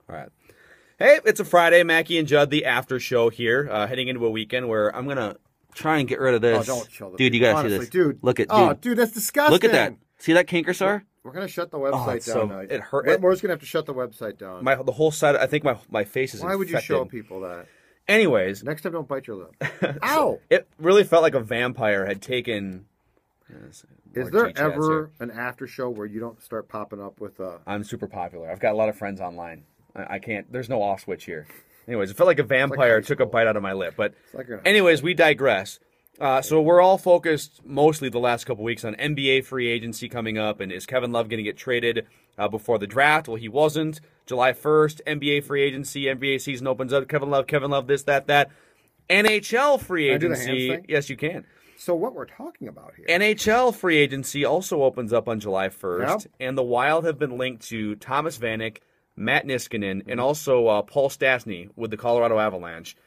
All right. Hey, it's a Friday. Mackey and Judd, the after show here, heading into a weekend where I'm going to try and get rid of this. Oh, don't show the dude, you got to see this. Dude. Look at, Oh, dude, that's disgusting. Look at that. See that kinker, sir? We're going to shut the website down. So, it hurt. We're just going to have to shut the website down. The whole side, I think my face is Why would infected. you show people that? Anyways. Next time, don't bite your lip. Ow! It really felt like a vampire had taken... Is there ever an after show where you don't start popping up with I'm super popular. I've got a lot of friends online. I can't... There's no off switch here. Anyways, it felt like a vampire took a bite out of my lip. But anyways, we digress. So we're all focused mostly the last couple weeks on NBA free agency coming up. And is Kevin Love going to get traded before the draft? Well, he wasn't. July 1st, NBA free agency. NBA season opens up. Kevin Love, this, that. NHL free agency. Yes, you can. So what we're talking about here. NHL free agency also opens up on July 1st. Yep. And the Wild have been linked to Thomas Vanek, Matt Niskanen, and also Paul Stastny with the Colorado Avalanche.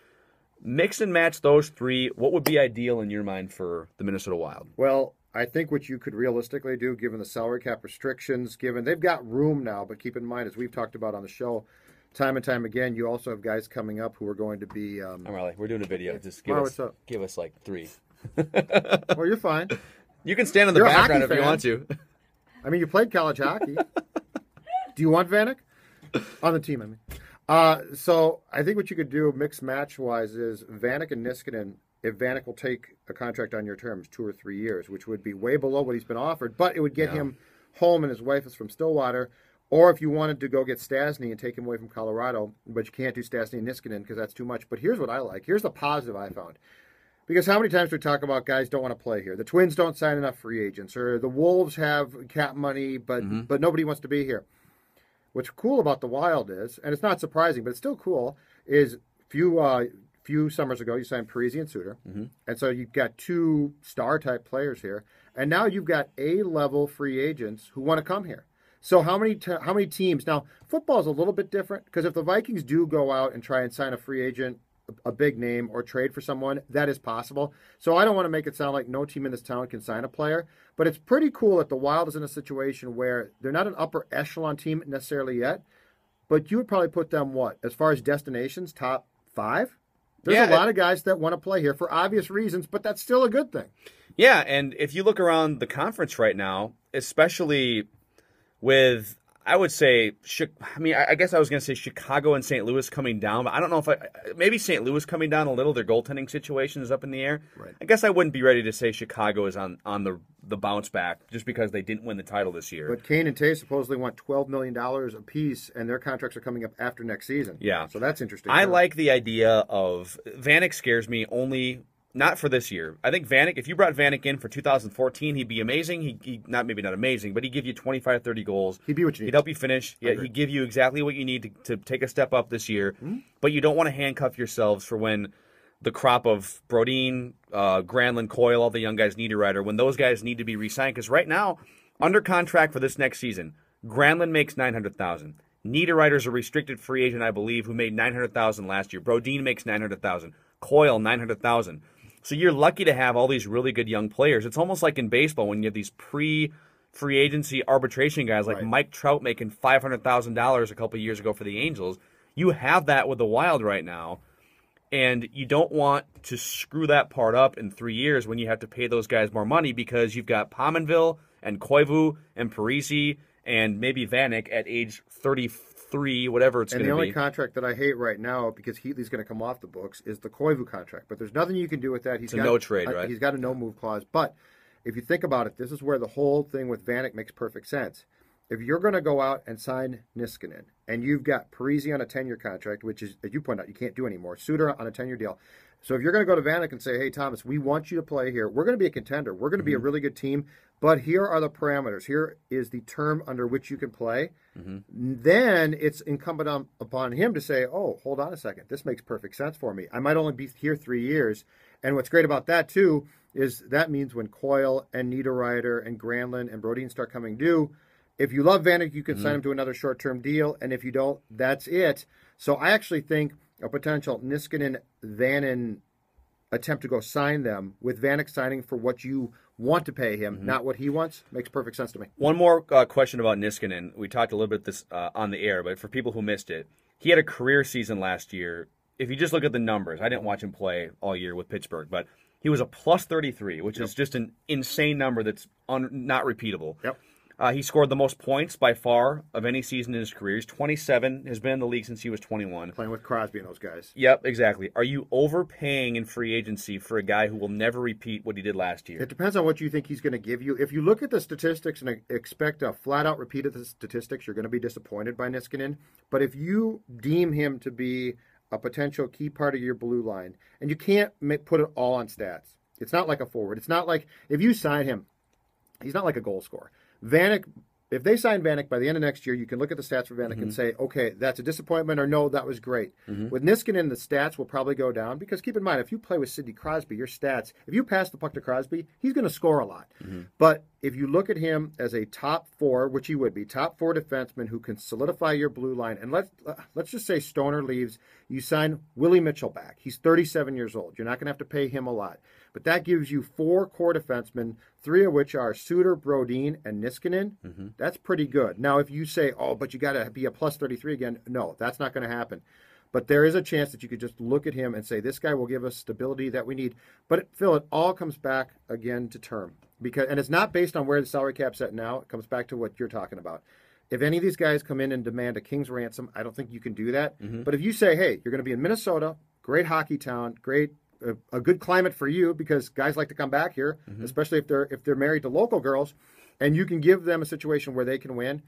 Mix and match those three. What would be ideal in your mind for the Minnesota Wild? Well, I think what you could realistically do, given the salary cap restrictions, given they've got room now, but keep in mind, as we've talked about on the show time and time again, you also have guys coming up who are going to be... Riley, we're doing a video. Just give us like 3. Well, you're fine. You can stand in the background if you want to. I mean, you played college hockey. Do you want Vanek? On the team, I mean. So I think what you could do mix match wise is Vanek and Niskanen. If Vanek will take a contract on your terms, 2 or 3 years, which would be way below what he's been offered, but it would get him home, and his wife is from Stillwater. Or if you wanted to go get Stastny and take him away from Colorado, but you can't do Stastny and Niskanen because that's too much. But here's what I like. Here's the positive I found. Because how many times do we talk about guys don't want to play here? The Twins don't sign enough free agents, or the Wolves have cap money, but nobody wants to be here. What's cool about the Wild is, and it's not surprising, but it's still cool, is few summers ago you signed Parise and Suter, and so you've got 2 star-type players here, and now you've got A-level free agents who want to come here. So how many teams? Now, football is a little bit different, because if the Vikings do go out and try and sign a free agent, a big name, or trade for someone, that is possible. So I don't want to make it sound like no team in this town can sign a player, but it's pretty cool that the Wild is in a situation where they're not an upper echelon team necessarily yet, but you would probably put them, as far as destinations, top 5? There's a lot of guys that want to play here for obvious reasons, but that's still a good thing. Yeah, and if you look around the conference right now, especially with... I would say, I guess I was going to say Chicago and St. Louis coming down, but I don't know if maybe St. Louis coming down a little. Their goaltending situation is up in the air. Right. I guess I wouldn't be ready to say Chicago is on the bounce back just because they didn't win the title this year. But Kane and Tay supposedly want $12 million apiece, and their contracts are coming up after next season. Yeah. So that's interesting. I like the idea of Vanek scares me only... Not for this year. I think Vanek, if you brought Vanek in for 2014, he'd be amazing. He maybe not amazing, but he'd give you 25, 30 goals. He'd be what you need. He'd help you finish. Yeah, he'd give you exactly what you need to take a step up this year. But you don't want to handcuff yourselves for when the crop of Brodin, Granlund, Coyle, all the young guys need a rider, when those guys need to be re-signed. Because right now, under contract for this next season, Granlund makes $900,000. Niederreiter's a restricted free agent, I believe, who made $900,000 last year. Brodin makes $900,000. Coyle, $900,000. So you're lucky to have all these really good young players. It's almost like in baseball when you have these pre-free agency arbitration guys like Mike Trout making $500,000 a couple of years ago for the Angels. You have that with the Wild right now, and you don't want to screw that part up in 3 years when you have to pay those guys more money because you've got Pominville and Koivu and Parise and maybe Vanek at age 33, whatever it's going to be. And the only contract that I hate right now, because Heatley's going to come off the books, is the Koivu contract. But there's nothing you can do with that. It's a no-trade, right? He's got a no-move clause. But if you think about it, this is where the whole thing with Vanek makes perfect sense. If you're going to go out and sign Niskanen, and you've got Parise on a 10-year contract, which is, as you point out, you can't do anymore, Suter on a 10-year deal. So if you're going to go to Vanek and say, hey, Thomas, we want you to play here. We're going to be a contender. We're going to be a really good team. But here are the parameters. Here is the term under which you can play. Then it's incumbent upon him to say, oh, hold on a second. This makes perfect sense for me. I might only be here 3 years. And what's great about that, too, is that means when Coyle and Niederreiter and Granlund and Brodin start coming due, if you love Vanek, you can sign him to another short-term deal. And if you don't, that's it. So I actually think a potential Niskanen-Vanen attempt to go sign them with Vanek signing for what you want to pay him, not what he wants, makes perfect sense to me. One more question about Niskanen. We talked a little bit this on the air, but for people who missed it, he had a career season last year. If you just look at the numbers, I didn't watch him play all year with Pittsburgh, but he was a plus 33, which is just an insane number that's not repeatable. Yep. He scored the most points by far of any season in his career. He's 27, has been in the league since he was 21. Playing with Crosby and those guys. Yep, exactly. Are you overpaying in free agency for a guy who will never repeat what he did last year? It depends on what you think he's going to give you. If you look at the statistics and expect a flat-out repeat of the statistics, you're going to be disappointed by Niskanen. But if you deem him to be a potential key part of your blue line, and you can't put it all on stats. It's not like a forward. It's not like, if you sign him, he's not like a goal scorer. Vanek, if they sign Vanek by the end of next year, you can look at the stats for Vanek and say, okay, that's a disappointment, or no, that was great. With Niskanen, the stats will probably go down, because keep in mind, if you play with Sidney Crosby, your stats, if you pass the puck to Crosby, he's going to score a lot. But if you look at him as a top four, which he would be, top four defenseman who can solidify your blue line, and let's just say Stoner leaves, you sign Willie Mitchell back. He's 37 years old. You're not going to have to pay him a lot. But that gives you four core defensemen, three of which are Suter, Brodin, and Niskanen. That's pretty good. Now, if you say, oh, but you got to be a plus 33 again, no, that's not going to happen. But there is a chance that you could just look at him and say, this guy will give us stability that we need. But, Phil, it all comes back again to term. And it's not based on where the salary cap's at now. It comes back to what you're talking about. If any of these guys come in and demand a king's ransom, I don't think you can do that. But if you say, hey, you're going to be in Minnesota, great hockey town, a good climate for you, because guys like to come back here, especially if they're married to local girls, and you can give them a situation where they can win,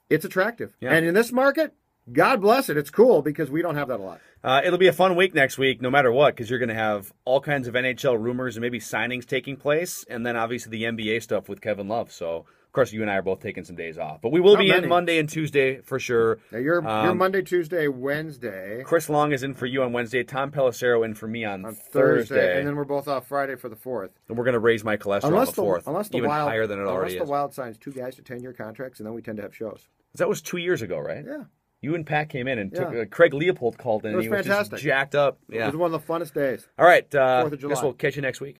it's attractive. Yeah. And in this market, God bless it. It's cool, because we don't have that a lot. It'll be a fun week next week, no matter what, because you're going to have all kinds of NHL rumors and maybe signings taking place, and then obviously the NBA stuff with Kevin Love. So, of course, you and I are both taking some days off. But we will be in Monday and Tuesday for sure. Now you're Monday, Tuesday, Wednesday. Chris Long is in for you on Wednesday. Tom Pelissero in for me on Thursday. And then we're both off Friday for the 4th. And we're going to raise my cholesterol on the 4th, even higher than it already is. Unless the Wild signs two guys to 10-year contracts, and then we tend to have shows. That was 2 years ago, right? Yeah. You and Pat came in, and Craig Leopold called in. It was and he fantastic. Was just jacked up. Yeah. It was one of the funnest days. All right. 4th of July. Guess we'll catch you next week.